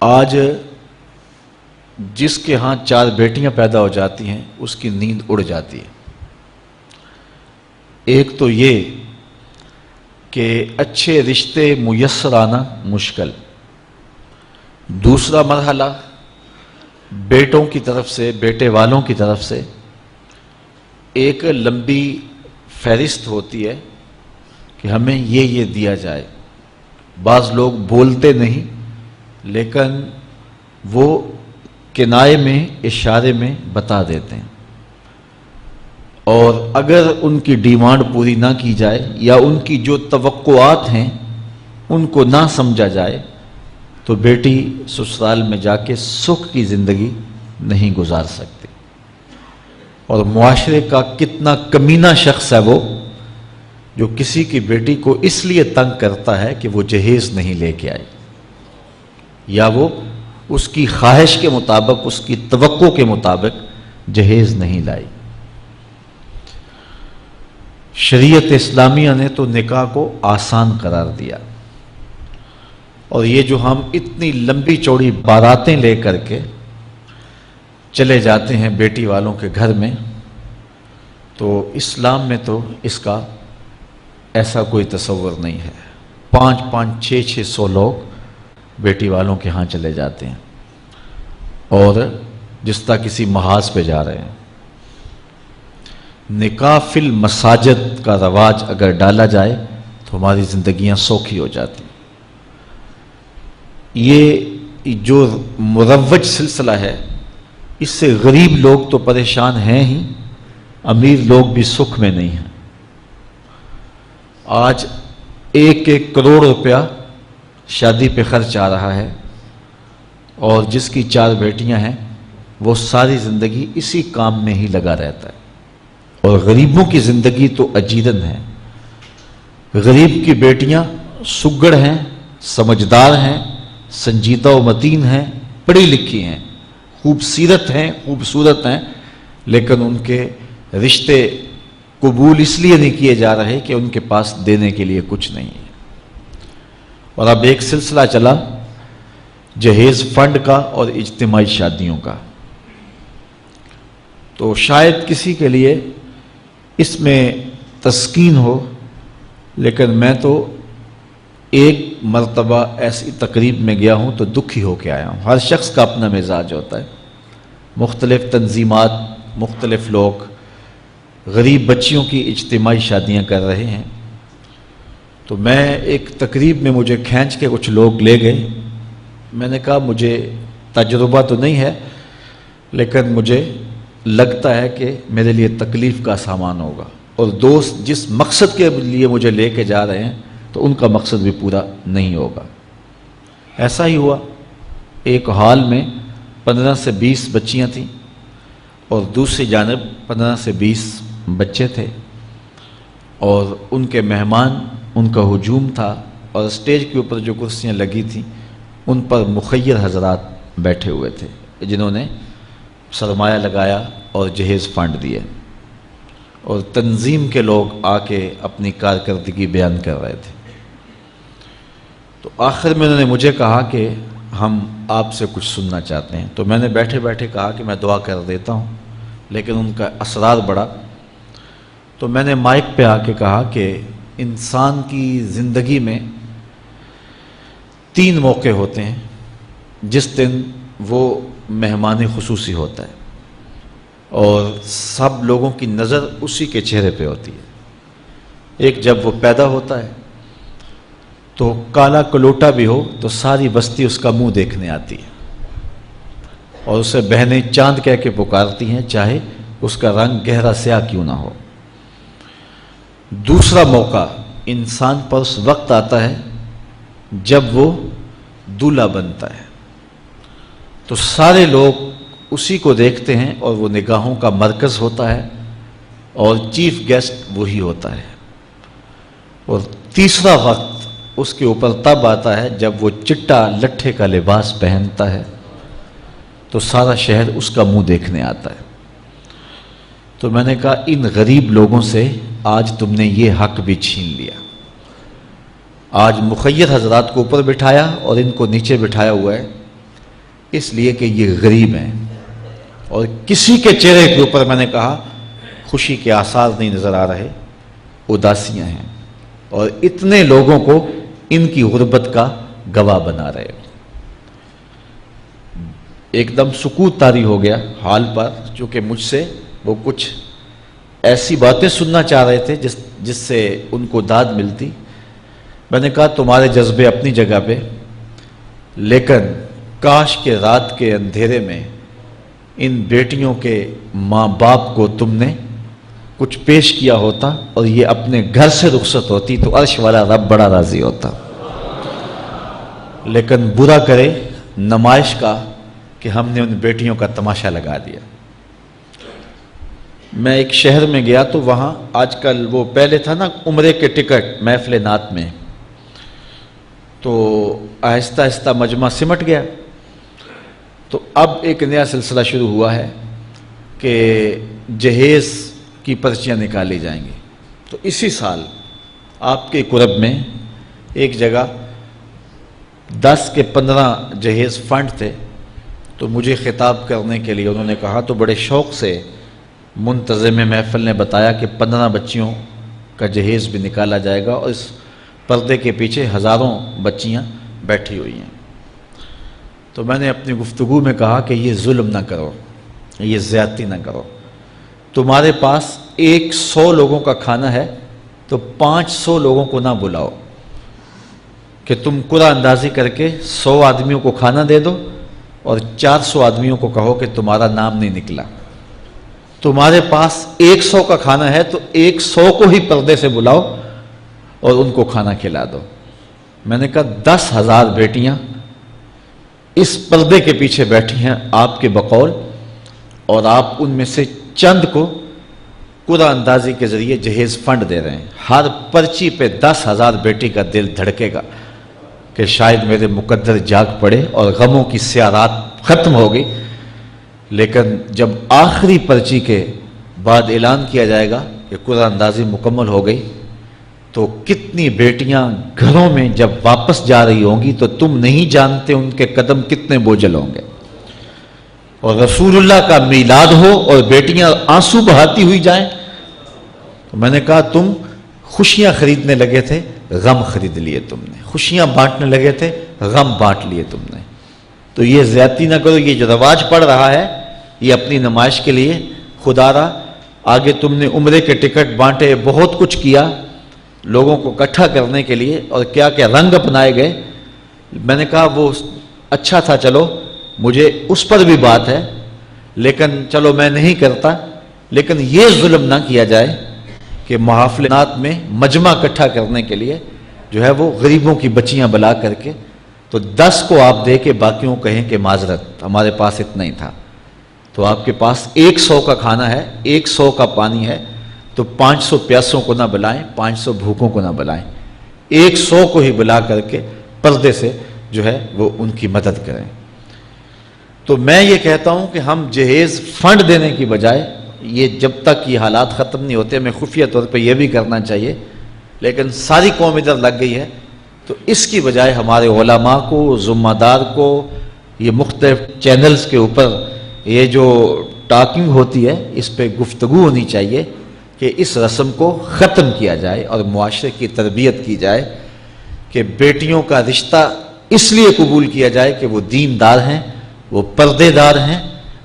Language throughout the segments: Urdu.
آج جس کے ہاں 4 بیٹیاں پیدا ہو جاتی ہیں اس کی نیند اڑ جاتی ہے۔ ایک تو یہ کہ اچھے رشتے میسر آنا مشکل، دوسرا مرحلہ بیٹوں کی طرف سے، بیٹے والوں کی طرف سے ایک لمبی فہرست ہوتی ہے کہ ہمیں یہ دیا جائے۔ بعض لوگ بولتے نہیں لیکن وہ کنائے میں، اشارے میں بتا دیتے ہیں، اور اگر ان کی ڈیمانڈ پوری نہ کی جائے یا ان کی جو توقعات ہیں ان کو نہ سمجھا جائے تو بیٹی سسرال میں جا کے سکھ کی زندگی نہیں گزار سکتی۔ اور معاشرے کا کتنا کمینہ شخص ہے وہ جو کسی کی بیٹی کو اس لیے تنگ کرتا ہے کہ وہ جہیز نہیں لے کے آئی، یا وہ اس کی خواہش کے مطابق، اس کی توقع کے مطابق جہیز نہیں لائی۔ شریعت اسلامیہ نے تو نکاح کو آسان قرار دیا، اور یہ جو ہم اتنی لمبی چوڑی باراتیں لے کر کے چلے جاتے ہیں بیٹی والوں کے گھر میں، تو اسلام میں تو اس کا ایسا کوئی تصور نہیں ہے۔ 500 600 لوگ بیٹی والوں کے ہاں چلے جاتے ہیں، اور جس طرح کسی محاذ پہ جا رہے ہیں۔ نکاح فی المساجد کا رواج اگر ڈالا جائے تو ہماری زندگیاں سوکھی ہو جاتی ہیں۔ یہ جو مروج سلسلہ ہے اس سے غریب لوگ تو پریشان ہیں ہی، امیر لوگ بھی سکھ میں نہیں ہیں۔ آج 1 کروڑ روپیہ شادی پہ خرچ آ رہا ہے، اور جس کی 4 بیٹیاں ہیں وہ ساری زندگی اسی کام میں ہی لگا رہتا ہے۔ اور غریبوں کی زندگی تو اجیرن ہے۔ غریب کی بیٹیاں سگڑ ہیں، سمجھدار ہیں، سنجیدہ و متین ہیں، پڑھی لکھی ہیں، خوبصورت ہیں، لیکن ان کے رشتے قبول اس لیے نہیں کیے جا رہے کہ ان کے پاس دینے کے لیے کچھ نہیں ہے۔ اور اب ایک سلسلہ چلا جہیز فنڈ کا اور اجتماعی شادیوں کا، تو شاید کسی کے لیے اس میں تسکین ہو، لیکن میں تو ایک مرتبہ ایسی تقریب میں گیا ہوں تو دکھی ہو کے آیا ہوں۔ ہر شخص کا اپنا مزاج ہوتا ہے، مختلف تنظیمات، مختلف لوگ غریب بچیوں کی اجتماعی شادیاں کر رہے ہیں، تو میں ایک تقریب میں مجھے کھینچ کے کچھ لوگ لے گئے۔ میں نے کہا مجھے تجربہ تو نہیں ہے، لیکن مجھے لگتا ہے کہ میرے لیے تکلیف کا سامان ہوگا، اور دوست جس مقصد کے لیے مجھے لے کے جا رہے ہیں تو ان کا مقصد بھی پورا نہیں ہوگا۔ ایسا ہی ہوا، ایک ہال میں 15 سے 20 بچیاں تھیں، اور دوسری جانب 15 سے 20 بچے تھے، اور ان کے مہمان، ان کا ہجوم تھا، اور اسٹیج کے اوپر جو کرسیاں لگی تھیں ان پر مخیر حضرات بیٹھے ہوئے تھے جنہوں نے سرمایہ لگایا اور جہیز فنڈ دیے، اور تنظیم کے لوگ آ کے اپنی کارکردگی بیان کر رہے تھے۔ تو آخر میں انہوں نے مجھے کہا کہ ہم آپ سے کچھ سننا چاہتے ہیں، تو میں نے بیٹھے بیٹھے کہا کہ میں دعا کر دیتا ہوں، لیکن ان کا اسرار بڑا۔ تو میں نے مائک پہ آ کے کہا کہ انسان کی زندگی میں 3 موقع ہوتے ہیں جس دن وہ مہمان خصوصی ہوتا ہے، اور سب لوگوں کی نظر اسی کے چہرے پہ ہوتی ہے۔ ایک جب وہ پیدا ہوتا ہے تو کالا کلوٹا بھی ہو تو ساری بستی اس کا منہ دیکھنے آتی ہے، اور اسے بہنیں چاند کہہ کے پکارتی ہیں، چاہے اس کا رنگ گہرا سیاہ کیوں نہ ہو۔ دوسرا موقع انسان پر اس وقت آتا ہے جب وہ دولہا بنتا ہے، تو سارے لوگ اسی کو دیکھتے ہیں، اور وہ نگاہوں کا مرکز ہوتا ہے، اور چیف گیسٹ وہی ہوتا ہے۔ اور تیسرا وقت اس کے اوپر تب آتا ہے جب وہ چٹا لٹھے کا لباس پہنتا ہے، تو سارا شہر اس کا منہ دیکھنے آتا ہے۔ تو میں نے کہا ان غریب لوگوں سے آج تم نے یہ حق بھی چھین لیا۔ آج مخیر حضرات کو اوپر بٹھایا اور ان کو نیچے بٹھایا ہوا ہے، اس لیے کہ یہ غریب ہیں اور کسی کے چہرے کے اوپر میں نے کہا خوشی کے آثار نہیں نظر آ رہے، اداسیاں ہیں، اور اتنے لوگوں کو ان کی غربت کا گواہ بنا رہے۔ ایک دم سکوت طاری ہو گیا حال پر، چونکہ مجھ سے وہ کچھ ایسی باتیں سننا چاہ رہے تھے جس سے ان کو داد ملتی۔ میں نے کہا تمہارے جذبے اپنی جگہ پہ، لیکن کاش کے رات کے اندھیرے میں ان بیٹیوں کے ماں باپ کو تم نے کچھ پیش کیا ہوتا اور یہ اپنے گھر سے رخصت ہوتی تو عرش والا رب بڑا راضی ہوتا۔ لیکن برا کرے نمائش کا کہ ہم نے ان بیٹیوں کا تماشا لگا دیا۔ میں ایک شہر میں گیا تو وہاں آج کل وہ پہلے تھا نا عمرے کے ٹکٹ محفل نعت میں، تو آہستہ آہستہ مجمع سمٹ گیا، تو اب ایک نیا سلسلہ شروع ہوا ہے کہ جہیز کی پرچیاں نکالی جائیں گی۔ تو اسی سال آپ کے قرب میں ایک جگہ 10 کے 15 جہیز فنڈ تھے، تو مجھے خطاب کرنے کے لیے انہوں نے کہا، تو بڑے شوق سے منتظم محفل نے بتایا کہ 15 بچیوں کا جہیز بھی نکالا جائے گا، اور اس پردے کے پیچھے ہزاروں بچیاں بیٹھی ہوئی ہیں۔ تو میں نے اپنی گفتگو میں کہا کہ یہ ظلم نہ کرو، یہ زیادتی نہ کرو، تمہارے پاس 100 لوگوں کا کھانا ہے تو 500 لوگوں کو نہ بلاؤ کہ تم قرعہ اندازی کر کے 100 آدمیوں کو کھانا دے دو اور 400 آدمیوں کو کہو کہ تمہارا نام نہیں نکلا۔ تمہارے پاس 100 کا کھانا ہے تو 100 کو ہی پردے سے بلاؤ اور ان کو کھانا کھلا دو۔ میں نے کہا 10,000 بیٹیاں اس پردے کے پیچھے بیٹھی ہیں آپ کے بقول، اور آپ ان میں سے چند کو قرعہ اندازی کے ذریعے جہیز فنڈ دے رہے ہیں۔ ہر پرچی پہ 10,000 بیٹی کا دل دھڑکے گا کہ شاید میرے مقدر جاگ پڑے اور غموں کی سیاہ رات ختم ہو گئی، لیکن جب آخری پرچی کے بعد اعلان کیا جائے گا کہ قرعہ اندازی مکمل ہو گئی، تو کتنی بیٹیاں گھروں میں جب واپس جا رہی ہوں گی تو تم نہیں جانتے ان کے قدم کتنے بوجھل ہوں گے، اور رسول اللہ کا میلاد ہو اور بیٹیاں آنسو بہاتی ہوئی جائیں۔ تو میں نے کہا تم خوشیاں خریدنے لگے تھے، غم خرید لیے تم نے، خوشیاں بانٹنے لگے تھے، غم بانٹ لیے تم نے۔ تو یہ زیادتی نہ کرو، یہ جو رواج پڑ رہا ہے یہ اپنی نمائش کے لیے، خدا را آگے تم نے عمرے کے ٹکٹ بانٹے، بہت کچھ کیا لوگوں کو اکٹھا کرنے کے لیے، اور کیا کیا رنگ اپنائے گئے۔ میں نے کہا وہ اچھا تھا، چلو مجھے اس پر بھی بات ہے، لیکن چلو میں نہیں کرتا، لیکن یہ ظلم نہ کیا جائے کہ محافلات میں مجمع اکٹھا کرنے کے لیے جو ہے وہ غریبوں کی بچیاں بلا کر کے تو 10 کو آپ دے کے باقیوں کہیں کہ معذرت ہمارے پاس اتنا ہی تھا۔ تو آپ کے پاس 100 کا کھانا ہے، 100 کا پانی ہے، تو 500 پیاسوں کو نہ بلائیں، 500 بھوکوں کو نہ بلائیں، 100 کو ہی بلا کر کے پردے سے جو ہے وہ ان کی مدد کریں۔ تو میں یہ کہتا ہوں کہ ہم جہیز فنڈ دینے کی بجائے، یہ جب تک یہ حالات ختم نہیں ہوتے، ہمیں خفیہ طور پہ یہ بھی کرنا چاہیے، لیکن ساری قوم ادھر لگ گئی ہے، تو اس کی بجائے ہمارے علماء کو، ذمہ دار کو، یہ مختلف چینلز کے اوپر یہ جو ٹاکنگ ہوتی ہے اس پہ گفتگو ہونی چاہیے کہ اس رسم کو ختم کیا جائے اور معاشرے کی تربیت کی جائے کہ بیٹیوں کا رشتہ اس لیے قبول کیا جائے کہ وہ دیندار ہیں، وہ پردے دار ہیں،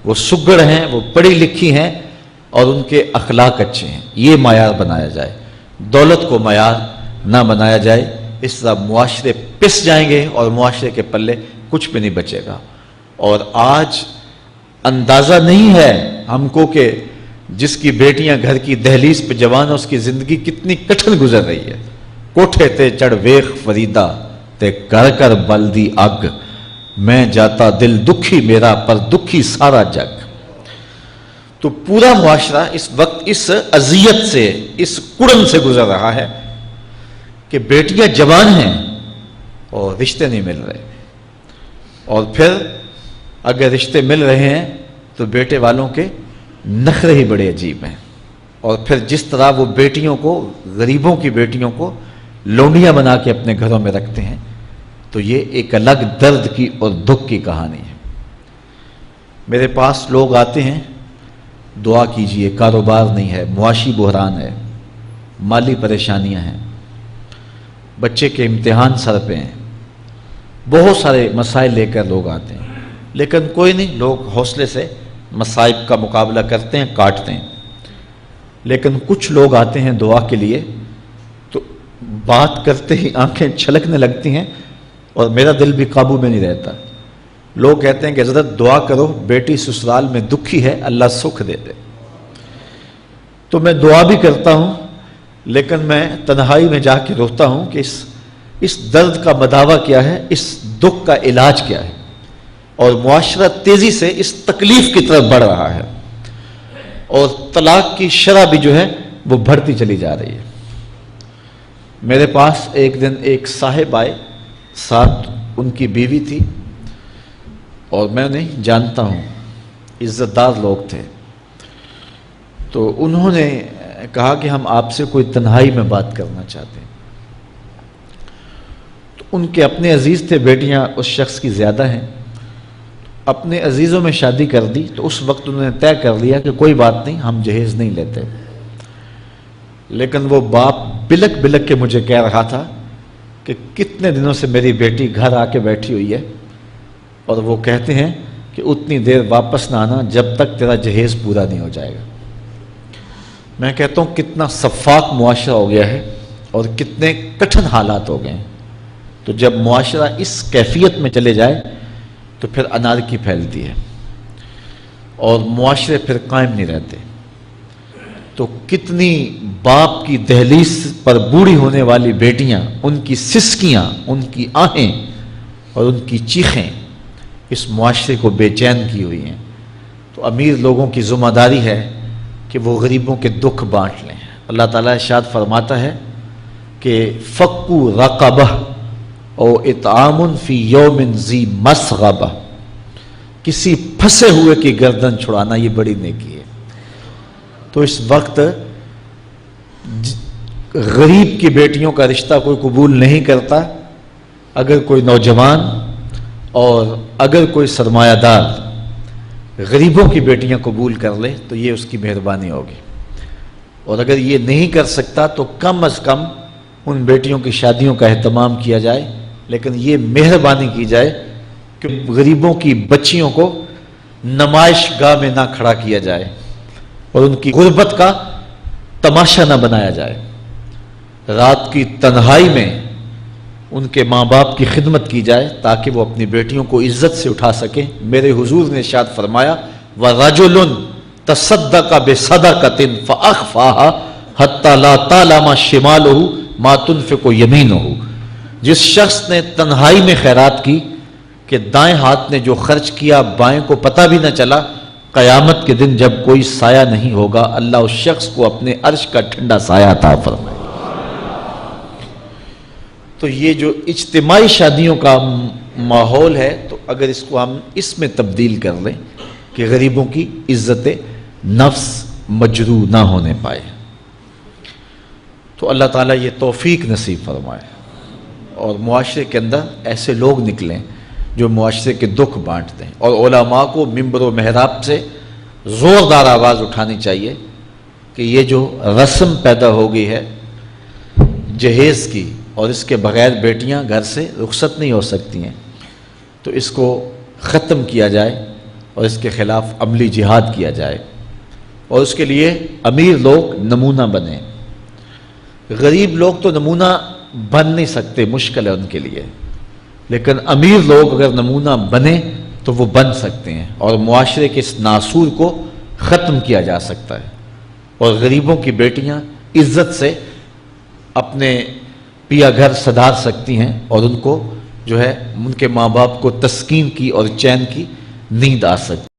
وہ سگڑ ہیں، وہ پڑھی لکھی ہیں اور ان کے اخلاق اچھے ہیں، یہ معیار بنایا جائے، دولت کو معیار نہ بنایا جائے۔ اس طرح معاشرے پس جائیں گے اور معاشرے کے پلے کچھ بھی نہیں بچے گا۔ اور آج اندازہ نہیں ہے ہم کو کہ جس کی بیٹیاں گھر کی دہلیز پہ جوان ہے اس کی زندگی کتنی کٹھن گزر رہی ہے۔ کوٹھے تے چڑھ ویخ فریدا تے کر کر بلدی اگ، میں جاتا دل دکھی میرا پر دکھی سارا جگ۔ تو پورا معاشرہ اس وقت اس اذیت سے، اس کڑن سے گزر رہا ہے کہ بیٹیاں جوان ہیں اور رشتے نہیں مل رہے، اور پھر اگر رشتے مل رہے ہیں تو بیٹے والوں کے نخرے ہی بڑے عجیب ہیں، اور پھر جس طرح وہ بیٹیوں کو، غریبوں کی بیٹیوں کو لونڈیاں بنا کے اپنے گھروں میں رکھتے ہیں، تو یہ ایک الگ درد کی اور دکھ کی کہانی ہے۔ میرے پاس لوگ آتے ہیں، دعا کیجئے، کاروبار نہیں ہے، معاشی بحران ہے، مالی پریشانیاں ہیں، بچے کے امتحان سر پہ ہیں، بہت سارے مسائل لے کر لوگ آتے ہیں، لیکن کوئی نہیں، لوگ حوصلے سے مصائب کا مقابلہ کرتے ہیں، کاٹتے ہیں۔ لیکن کچھ لوگ آتے ہیں دعا کے لیے تو بات کرتے ہی آنکھیں چھلکنے لگتی ہیں اور میرا دل بھی قابو میں نہیں رہتا۔ لوگ کہتے ہیں کہ حضرت دعا کرو، بیٹی سسرال میں دکھی ہے، اللہ سکھ دے دے۔ تو میں دعا بھی کرتا ہوں، لیکن میں تنہائی میں جا کے روتا ہوں کہ اس درد کا مداوع کیا ہے، اس دکھ کا علاج کیا ہے، اور معاشرہ تیزی سے اس تکلیف کی طرف بڑھ رہا ہے، اور طلاق کی شرح بھی جو ہے وہ بڑھتی چلی جا رہی ہے۔ میرے پاس ایک دن ایک صاحب آئے، ساتھ ان کی بیوی تھی، اور میں نہیں جانتا ہوں، عزت دار لوگ تھے۔ تو انہوں نے کہا کہ ہم آپ سے کوئی تنہائی میں بات کرنا چاہتے ہیں۔ تو ان کے اپنے عزیز تھے، بیٹیاں اس شخص کی زیادہ ہیں، اپنے عزیزوں میں شادی کر دی۔ تو اس وقت انہوں نے طے کر لیا کہ کوئی بات نہیں، ہم جہیز نہیں لیتے۔ لیکن وہ باپ بلک بلک کے مجھے کہہ رہا تھا کہ کتنے دنوں سے میری بیٹی گھر آ کے بیٹھی ہوئی ہے، اور وہ کہتے ہیں کہ اتنی دیر واپس نہ آنا جب تک تیرا جہیز پورا نہیں ہو جائے گا۔ میں کہتا ہوں کتنا صفاق معاشرہ ہو گیا ہے اور کتنے کٹھن حالات ہو گئے ہیں۔ تو جب معاشرہ اس کیفیت میں چلے جائے تو پھر انارکی پھیلتی ہے اور معاشرے پھر قائم نہیں رہتے۔ تو کتنی باپ کی دہلیز پر بوڑھی ہونے والی بیٹیاں، ان کی سسکیاں، ان کی آہیں اور ان کی چیخیں اس معاشرے کو بے چین کی ہوئی ہیں۔ تو امیر لوگوں کی ذمہ داری ہے کہ وہ غریبوں کے دکھ بانٹ لیں۔ اللہ تعالیٰ ارشاد فرماتا ہے کہ فکو رقبہ او اطعام فی یوم ذی مسغبہ، کسی پھنسے ہوئے کی گردن چھڑانا یہ بڑی نیکی ہے۔ تو اس وقت غریب کی بیٹیوں کا رشتہ کوئی قبول نہیں کرتا۔ اگر کوئی نوجوان اور اگر کوئی سرمایہ دار غریبوں کی بیٹیاں قبول کر لے تو یہ اس کی مہربانی ہوگی، اور اگر یہ نہیں کر سکتا تو کم از کم ان بیٹیوں کی شادیوں کا اہتمام کیا جائے، لیکن یہ مہربانی کی جائے کہ غریبوں کی بچیوں کو نمائش گاہ میں نہ کھڑا کیا جائے اور ان کی غربت کا تماشا نہ بنایا جائے۔ رات کی تنہائی میں ان کے ماں باپ کی خدمت کی جائے تاکہ وہ اپنی بیٹیوں کو عزت سے اٹھا سکیں۔ میرے حضور نے ارشاد فرمایا وَرَجُلٌ تَصَدَّقَ بِصَدَقَةٍ فَأَخْفَاهَا حَتَّى لَا تَعْلَمَ شِمَالُهُ مَا تُنْفِقُ يَمِينُهُ، جس شخص نے تنہائی میں خیرات کی کہ دائیں ہاتھ نے جو خرچ کیا بائیں کو پتہ بھی نہ چلا، قیامت کے دن جب کوئی سایہ نہیں ہوگا اللہ اس شخص کو اپنے عرش کا ٹھنڈا سایہ عطا فرمائے۔ تو یہ جو اجتماعی شادیوں کا ماحول ہے، تو اگر اس کو ہم اس میں تبدیل کر لیں کہ غریبوں کی عزت نفس مجروح نہ ہونے پائے، تو اللہ تعالیٰ یہ توفیق نصیب فرمائے اور معاشرے کے اندر ایسے لوگ نکلیں جو معاشرے کے دکھ بانٹتے ہیں۔ اور علماء کو ممبر و محراب سے زوردار آواز اٹھانی چاہیے کہ یہ جو رسم پیدا ہو گئی ہے جہیز کی، اور اس کے بغیر بیٹیاں گھر سے رخصت نہیں ہو سکتی ہیں، تو اس کو ختم کیا جائے اور اس کے خلاف عملی جہاد کیا جائے، اور اس کے لیے امیر لوگ نمونہ بنیں۔ غریب لوگ تو نمونہ بن نہیں سکتے، مشکل ہے ان کے لیے، لیکن امیر لوگ اگر نمونہ بنیں تو وہ بن سکتے ہیں، اور معاشرے کے اس ناسور کو ختم کیا جا سکتا ہے، اور غریبوں کی بیٹیاں عزت سے اپنے پیا گھر سدھار سکتی ہیں، اور ان کو جو ہے ان کے ماں باپ کو تسکین کی اور چین کی نیند آ سکتی ہے۔